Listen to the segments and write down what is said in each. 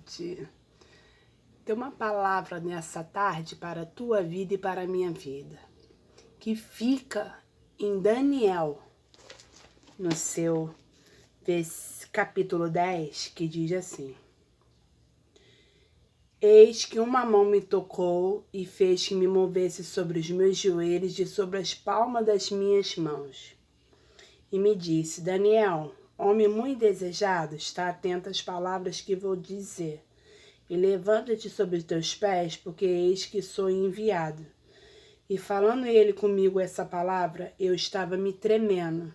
tarde. Tem uma palavra nessa tarde para a tua vida e para a minha vida, que fica em Daniel, no seu capítulo 10, que diz assim: Eis que uma mão me tocou e fez que me movesse sobre os meus joelhos e sobre as palmas das minhas mãos. E me disse: Daniel, homem muito desejado, está atento às palavras que vou dizer. E levanta-te sobre os teus pés, porque eis que sou enviado. E falando ele comigo essa palavra, eu estava me tremendo.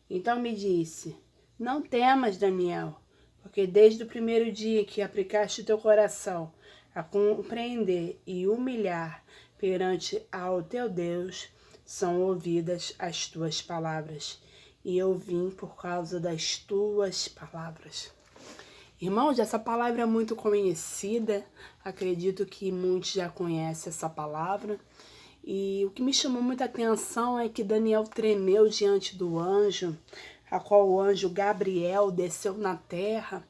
Então me disse: Não temas, Daniel, porque desde o primeiro dia que aplicaste o teu coração a compreender e humilhar perante ao teu Deus, são ouvidas as tuas palavras. E eu vim por causa das tuas palavras. Irmãos, essa palavra é muito conhecida, acredito que muitos já conhecem essa palavra. E o que me chamou muita atenção é que Daniel tremeu diante do anjo, a qual o anjo Gabriel desceu na terra,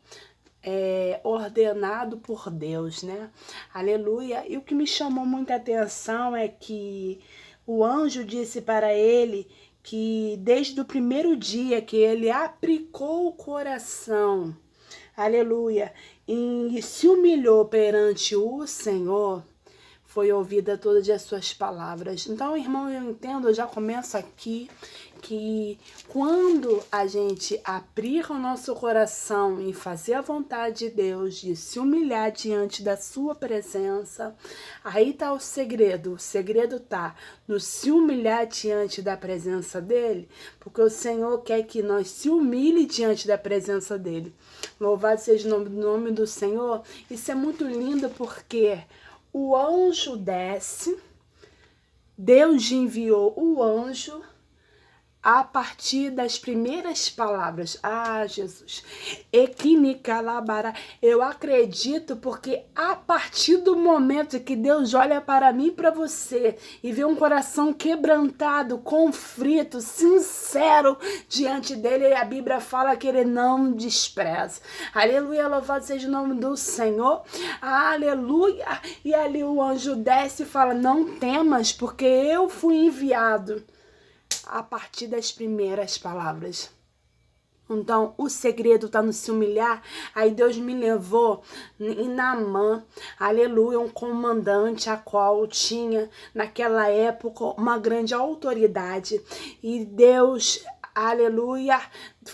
ordenado por Deus, né? Aleluia! E o que me chamou muita atenção é que o anjo disse para ele que desde o primeiro dia que ele aplicou o coração, aleluia, e se humilhou perante o Senhor, foi ouvida todas as suas palavras. Então, irmão, eu entendo, eu já começo aqui, que quando a gente abrir o nosso coração e fazer a vontade de Deus, de se humilhar diante da sua presença, aí tá o segredo tá no se humilhar diante da presença dele, porque o Senhor quer que nós se humilhe diante da presença dele. Louvado seja o nome do Senhor. Isso é muito lindo, porque o anjo desce, Deus enviou o anjo a partir das primeiras palavras. Ah, Jesus. Equinicalabara. Eu acredito porque a partir do momento que Deus olha para mim e para você e vê um coração quebrantado, conflito, sincero diante dele, a Bíblia fala que ele não despreza. Aleluia, louvado seja o nome do Senhor. Aleluia. E ali o anjo desce e fala: não temas, porque eu fui enviado. A partir das primeiras palavras. Então, o segredo está no se humilhar. Aí Deus me levou em Naamã, aleluia, um comandante a qual tinha, naquela época, uma grande autoridade. E Deus, aleluia,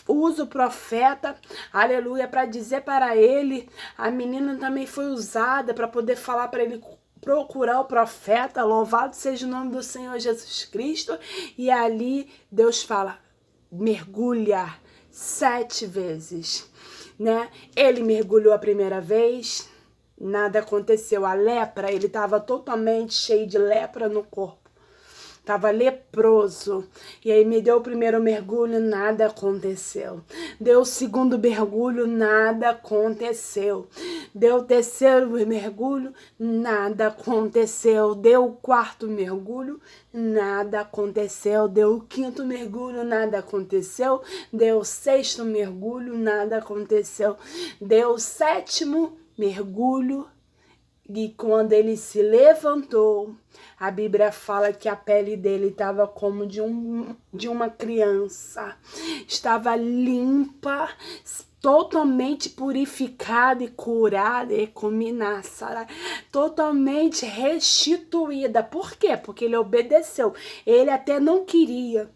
usa o profeta, aleluia, para dizer para ele. A menina também foi usada para poder falar para ele procurar o profeta, louvado seja o nome do Senhor Jesus Cristo. E ali Deus fala: mergulha 7 vezes, né? Ele mergulhou a primeira vez, nada aconteceu. A lepra, ele estava totalmente cheio de lepra no corpo. Estava leproso. E aí me deu o primeiro mergulho, nada aconteceu. Deu o segundo mergulho, nada aconteceu. Deu o terceiro mergulho, nada aconteceu. Deu o quarto mergulho, nada aconteceu. Deu o quinto mergulho, nada aconteceu. Deu o sexto mergulho, nada aconteceu. Deu o sétimo mergulho. E quando ele se levantou, a Bíblia fala que a pele dele estava como de uma criança. Estava limpa, totalmente purificada e curada, e cominaçara, totalmente restituída. Por quê? Porque ele obedeceu. Ele até não queria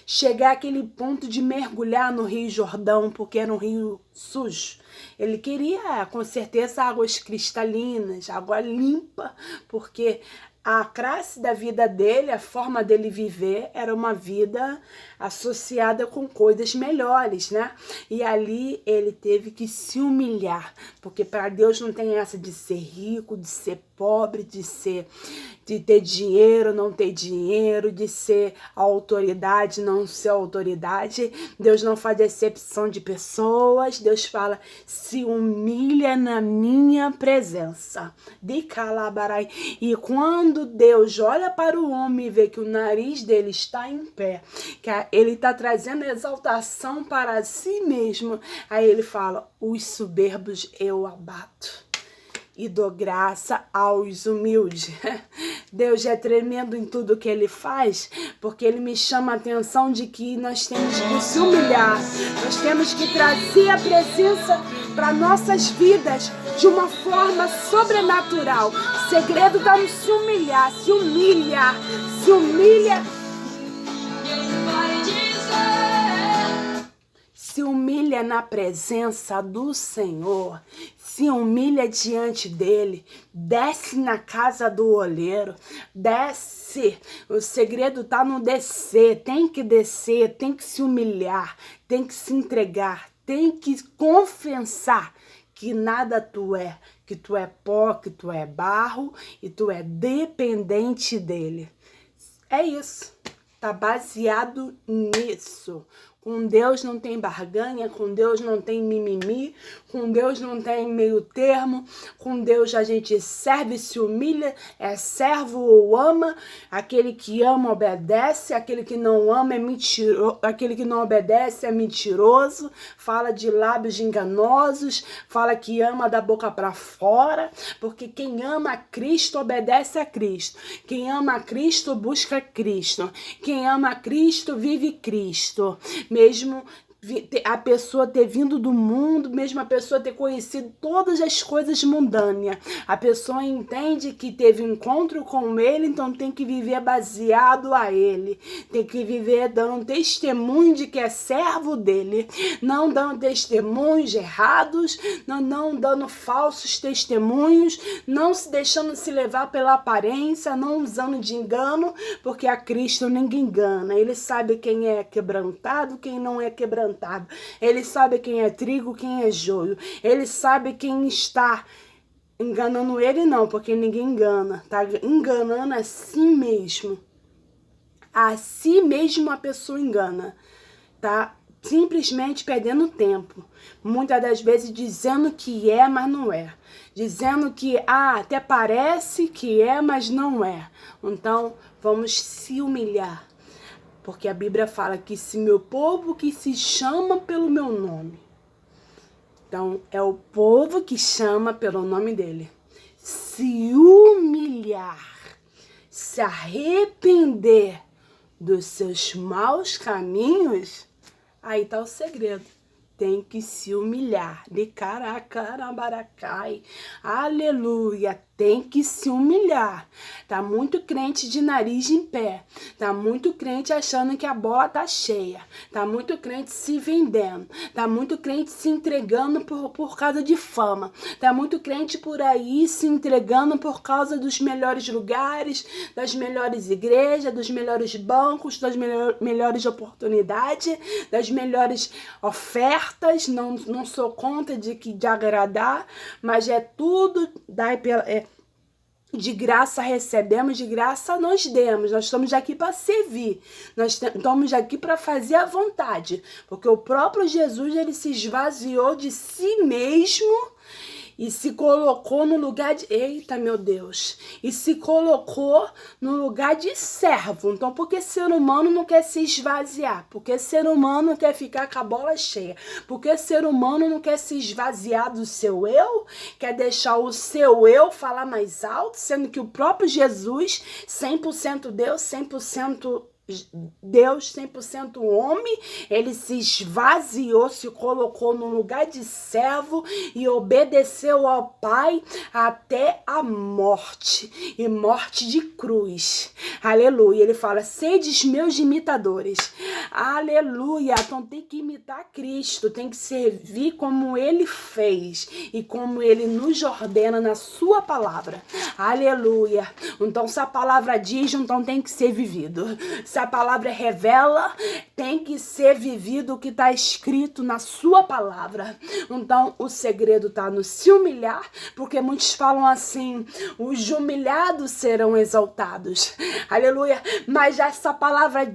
chegar àquele ponto de mergulhar no Rio Jordão, porque era um rio sujo. Ele queria, com certeza, águas cristalinas, água limpa, porque a classe da vida dele, a forma dele viver, era uma vida associada com coisas melhores, né? E ali ele teve que se humilhar, porque para Deus não tem essa de ser rico, de ser pobre, de ter dinheiro, não ter dinheiro, de ser autoridade, não ser autoridade. Deus não faz exceção de pessoas. Deus fala, se humilha na minha presença. De calabarai. E quando Deus olha para o homem e vê que o nariz dele está em pé, que ele está trazendo exaltação para si mesmo, aí ele fala, os soberbos eu abato e dou graça aos humildes. Deus é tremendo em tudo que Ele faz, porque Ele me chama a atenção de que nós temos que se humilhar, nós temos que trazer a presença para nossas vidas de uma forma sobrenatural. O segredo está no se humilhar, se humilha, se humilha. Se humilha na presença do Senhor, se humilha diante dele, desce na casa do olheiro, desce. O segredo tá no descer, tem que descer, tem que se humilhar, tem que se entregar, tem que confessar que nada tu é, que tu é pó, que tu é barro e tu é dependente dele. É isso, tá baseado nisso. Com Deus não tem barganha, com Deus não tem mimimi, com Deus não tem meio termo, com Deus a gente serve, se humilha, é servo ou ama, aquele que ama obedece, aquele que não ama é mentiroso, aquele que não obedece é mentiroso, fala de lábios enganosos, fala que ama da boca para fora, porque quem ama a Cristo obedece a Cristo, quem ama a Cristo busca Cristo, quem ama a Cristo vive Cristo. Mesmo a pessoa ter vindo do mundo, mesmo a pessoa ter conhecido todas as coisas mundâneas, a pessoa entende que teve encontro com ele, então tem que viver baseado a ele, tem que viver dando testemunho de que é servo dele, não dando testemunhos errados, não dando falsos testemunhos, não se deixando se levar pela aparência, não usando de engano, porque a Cristo ninguém engana, ele sabe quem é quebrantado, quem não é quebrantado. Ele sabe quem é trigo, quem é joio. Ele sabe quem está enganando ele, não, porque ninguém engana. Tá enganando a si mesmo. A si mesmo a pessoa engana. Tá simplesmente perdendo tempo. Muitas das vezes dizendo que é, mas não é. Dizendo que até parece que é, mas não é. Então, vamos se humilhar. Porque a Bíblia fala que se meu povo que se chama pelo meu nome. Então, é o povo que chama pelo nome dele. Se humilhar, se arrepender dos seus maus caminhos, aí tá o segredo. Tem que se humilhar. De caracarabarakai. Aleluia. Tem que se humilhar. Tá muito crente de nariz em pé. Tá muito crente achando que a bola tá cheia. Tá muito crente se vendendo. Tá muito crente se entregando por causa de fama. Tá muito crente por aí se entregando por causa dos melhores lugares, das melhores igrejas, dos melhores bancos, das melhores oportunidades, das melhores ofertas. Não sou contra de agradar, mas é tudo de graça recebemos, de graça nós demos. Nós estamos aqui para servir. Nós estamos aqui para fazer a vontade. Porque o próprio Jesus, ele se esvaziou de si mesmo e se colocou no lugar de... Eita, meu Deus! E se colocou no lugar de servo. Então, por que ser humano não quer se esvaziar? Porque ser humano quer ficar com a bola cheia? Porque ser humano não quer se esvaziar do seu eu? Quer deixar o seu eu falar mais alto? Sendo que o próprio Jesus, 100% Deus, 100% Deus, 100% homem, ele se esvaziou, se colocou no lugar de servo e obedeceu ao Pai até a morte, e morte de cruz. Aleluia. Ele fala, sedes meus imitadores. Aleluia. Então tem que imitar Cristo, tem que servir como ele fez e como ele nos ordena na sua palavra. Aleluia. Então se a palavra diz, então tem que ser vivido. Se Se a palavra revela, tem que ser vivido o que está escrito na sua palavra. Então, o segredo está no se humilhar, porque muitos falam assim, os humilhados serão exaltados. Aleluia. Mas essa palavra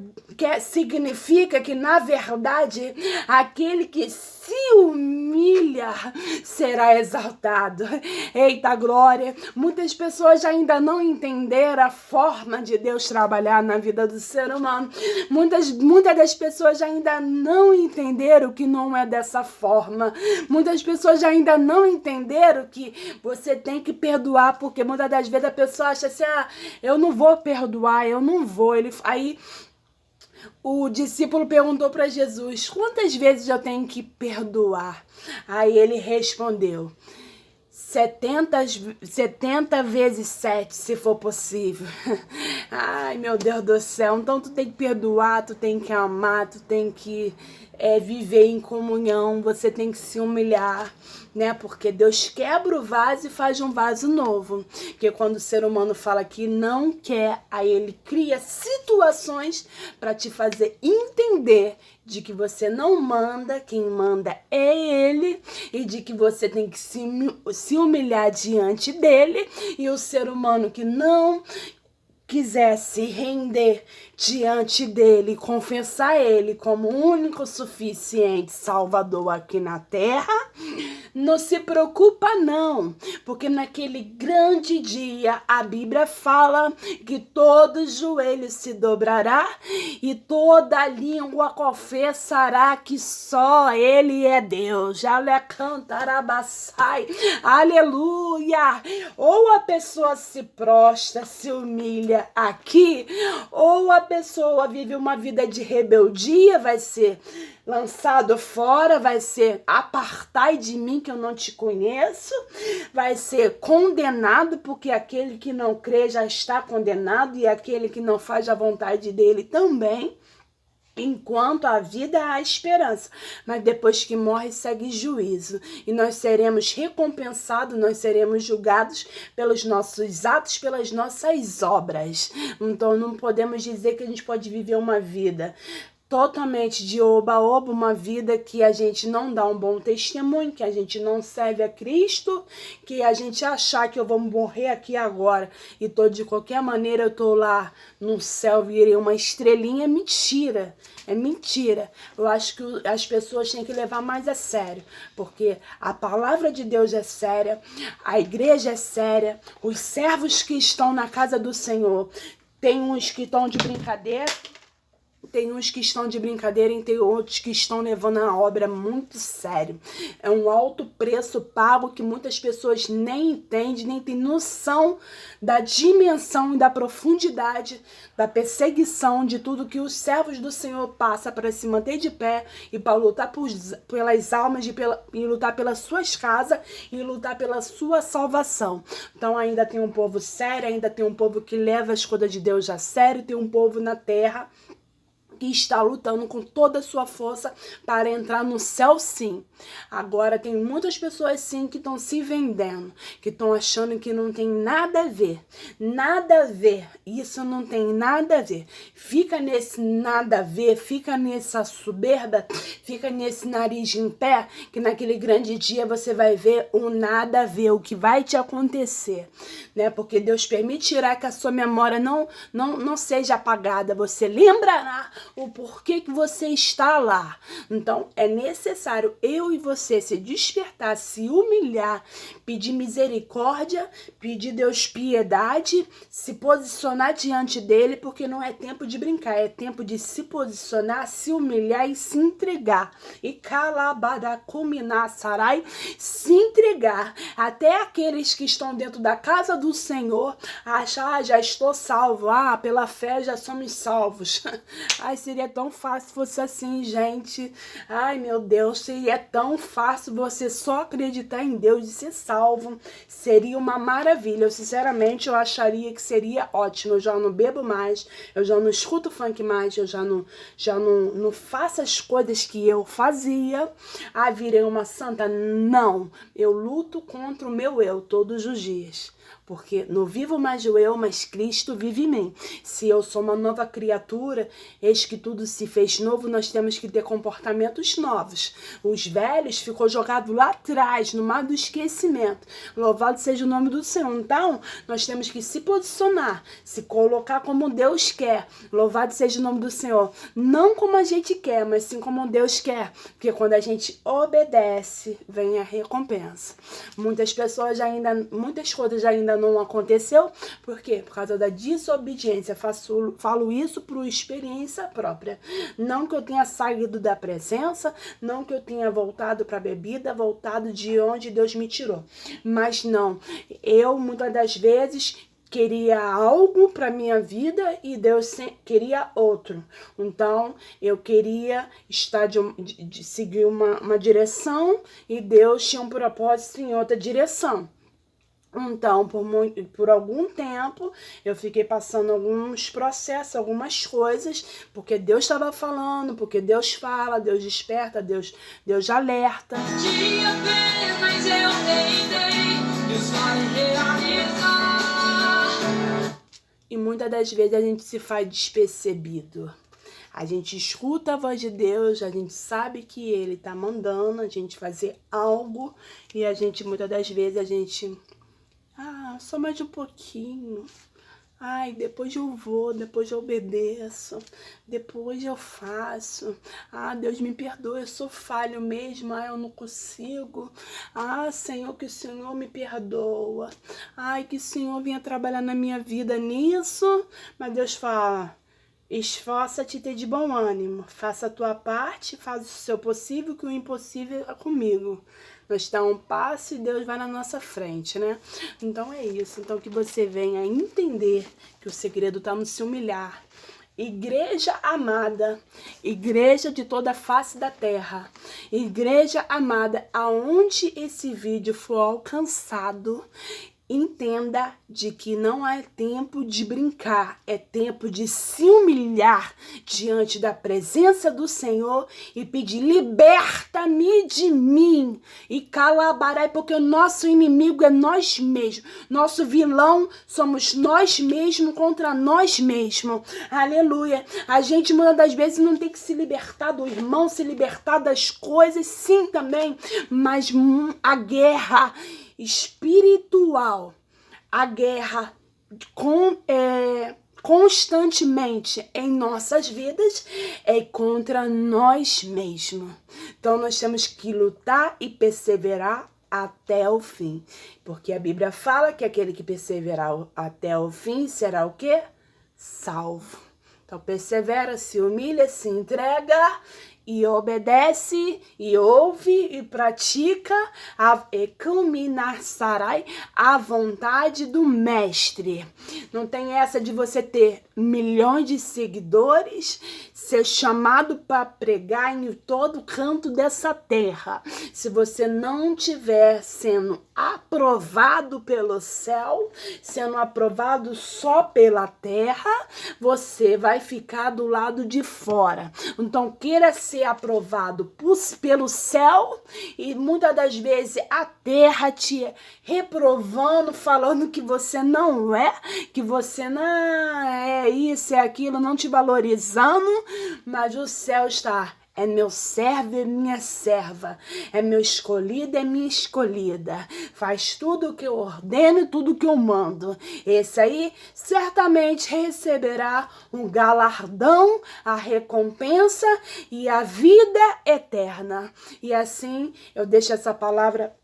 significa que, na verdade, aquele que se humilha será exaltado. Eita glória! Muitas pessoas ainda não entenderam a forma de Deus trabalhar na vida do ser humano. Muitas das pessoas ainda não entenderam que não é dessa forma. Muitas pessoas ainda não entenderam que você tem que perdoar, porque muitas das vezes a pessoa acha assim, eu não vou perdoar, eu não vou. Aí o discípulo perguntou para Jesus, quantas vezes eu tenho que perdoar? Aí ele respondeu, 70 vezes 7, se for possível. Ai, meu Deus do céu. Então tu tem que perdoar, tu tem que amar, tu tem que viver em comunhão, você tem que se humilhar, né? Porque Deus quebra o vaso e faz um vaso novo. Porque quando o ser humano fala que não quer, aí ele cria situações para te fazer entender de que você não manda, quem manda é ele, e de que você tem que se humilhar diante dele, e o ser humano que não quiser se render diante dele, confessar ele como o único suficiente Salvador aqui na terra, não se preocupa não, porque naquele grande dia a Bíblia fala que todo joelho se dobrará e toda língua confessará que só ele é Deus. Aleluia! Ou a pessoa se prostra, se humilha aqui, ou a pessoa vive uma vida de rebeldia, vai ser lançado fora, vai ser apartai de mim que eu não te conheço, vai ser condenado, porque aquele que não crê já está condenado e aquele que não faz a vontade dele também. Enquanto a vida há esperança, mas depois que morre segue juízo, e nós seremos recompensados, nós seremos julgados pelos nossos atos, pelas nossas obras. Então não podemos dizer que a gente pode viver uma vida totalmente de oba-oba, uma vida que a gente não dá um bom testemunho, que a gente não serve a Cristo, que a gente achar que eu vou morrer aqui agora e de qualquer maneira eu tô lá no céu, virei uma estrelinha. Mentira, é mentira. Eu acho que as pessoas têm que levar mais a sério, porque a palavra de Deus é séria, a igreja é séria, os servos que estão na casa do Senhor, tem uns que estão de brincadeira, tem uns que estão de brincadeira e tem outros que estão levando a obra muito sério. É um alto preço pago que muitas pessoas nem entendem, nem têm noção da dimensão e da profundidade da perseguição de tudo que os servos do Senhor passam para se manter de pé e para lutar pelas almas e lutar pelas suas casas e lutar pela sua salvação. Então ainda tem um povo sério, ainda tem um povo que leva as coisas de Deus a sério, tem um povo na terra que está lutando com toda a sua força para entrar no céu, sim. Agora tem muitas pessoas sim que estão se vendendo, que estão achando que não tem nada a ver. Nada a ver. Isso não tem nada a ver. Fica nesse nada a ver, fica nessa soberba, fica nesse nariz em pé, que naquele grande dia você vai ver o nada a ver, o que vai te acontecer, né? Porque Deus permitirá que a sua memória não seja apagada. Você lembrará o porquê que você está lá. Então, é necessário eu e você se despertar, se humilhar, pedir misericórdia, pedir Deus piedade, se posicionar diante dele, porque não é tempo de brincar, é tempo de se posicionar, se humilhar e se entregar. E sarai, se entregar. Até aqueles que estão dentro da casa do Senhor acham, já estou salvo, pela fé já somos salvos. Ai, seria tão fácil se fosse assim, gente. Ai, meu Deus, seria tão fácil você só acreditar em Deus e ser salvo. Seria uma maravilha. Eu, sinceramente, eu acharia que seria ótimo. Eu já não bebo mais, eu já não escuto funk mais, eu já não faço as coisas que eu fazia. Virei uma santa? Não. Eu luto contra o meu eu todos os dias. Porque não vivo mais eu, mas Cristo vive em mim. Se eu sou uma nova criatura, eis que tudo se fez novo, nós temos que ter comportamentos novos. Os velhos ficou jogado lá atrás, no mar do esquecimento. Louvado seja o nome do Senhor. Então, nós temos que se posicionar, se colocar como Deus quer. Louvado seja o nome do Senhor. Não como a gente quer, mas sim como Deus quer. Porque quando a gente obedece, vem a recompensa. Muitas coisas ainda não aconteceu. Por quê? Por causa da desobediência. Falo isso por experiência própria. Não que eu tenha saído da presença, não que eu tenha voltado para a bebida, voltado de onde Deus me tirou. Mas não, eu muitas das vezes queria algo para minha vida e Deus queria outro. Então, eu queria estar de seguir uma direção e Deus tinha um propósito em outra direção. Então, por algum tempo, eu fiquei passando alguns processos, algumas coisas, porque Deus estava falando, porque Deus fala, Deus desperta, Deus alerta. Dia vem, mas eu tentei, Deus vai realizar. E muitas das vezes a gente se faz despercebido. A gente escuta a voz de Deus, a gente sabe que Ele está mandando a gente fazer algo e a gente, muitas das vezes, só mais um pouquinho. Ai, depois eu vou, depois eu obedeço, depois eu faço. Ah, Deus me perdoa, eu sou falho mesmo, eu não consigo. Ah, Senhor, que o Senhor me perdoa. Ai, que o Senhor venha trabalhar na minha vida nisso. Mas Deus fala, esforça-te e ter de bom ânimo. Faça a tua parte, faz o seu possível, que o impossível é comigo. Nós dá um passo e Deus vai na nossa frente, né? Então é isso. Então que você venha entender que o segredo está no se humilhar. Igreja amada, igreja de toda a face da terra, igreja amada, aonde esse vídeo for alcançado, entenda de que não é tempo de brincar, é tempo de se humilhar diante da presença do Senhor e pedir, liberta-me de mim e calabarai, porque o nosso inimigo é nós mesmos, nosso vilão somos nós mesmos contra nós mesmos, aleluia. A gente muitas das vezes não tem que se libertar do irmão, se libertar das coisas, sim também, mas a guerra espiritual, a guerra constantemente em nossas vidas é contra nós mesmos. Então nós temos que lutar e perseverar até o fim, porque a Bíblia fala que aquele que perseverar até o fim será o quê? Salvo. Então persevera, se humilha, se entrega e obedece, e ouve, e pratica, sarai a vontade do mestre. Não tem essa de você ter milhões de seguidores, ser chamado para pregar em todo canto dessa terra. Se você não estiver sendo aprovado pelo céu, sendo aprovado só pela terra, você vai ficar do lado de fora. Então, queira ser aprovado pelo céu e muitas das vezes a terra te reprovando, falando que você não é, que você não é isso, é aquilo, não te valorizando, mas o céu está... É meu servo e minha serva. É meu escolhido e minha escolhida. Faz tudo o que eu ordeno e tudo o que eu mando. Esse aí certamente receberá um galardão, a recompensa e a vida eterna. E assim eu deixo essa palavra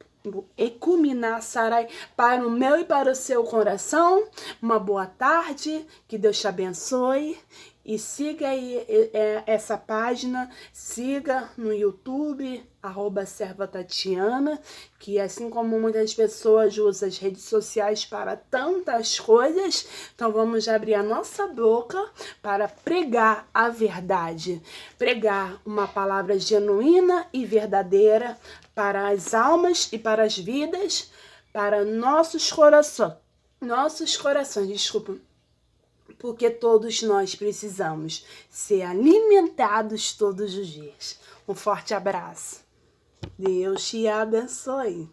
sarai para o meu e para o seu coração. Uma boa tarde, que Deus te abençoe. E siga aí essa página, siga no YouTube, @servatatiana, que assim como muitas pessoas usam as redes sociais para tantas coisas, então vamos abrir a nossa boca para pregar a verdade, pregar uma palavra genuína e verdadeira para as almas e para as vidas, para nossos corações, porque todos nós precisamos ser alimentados todos os dias. Um forte abraço. Deus te abençoe.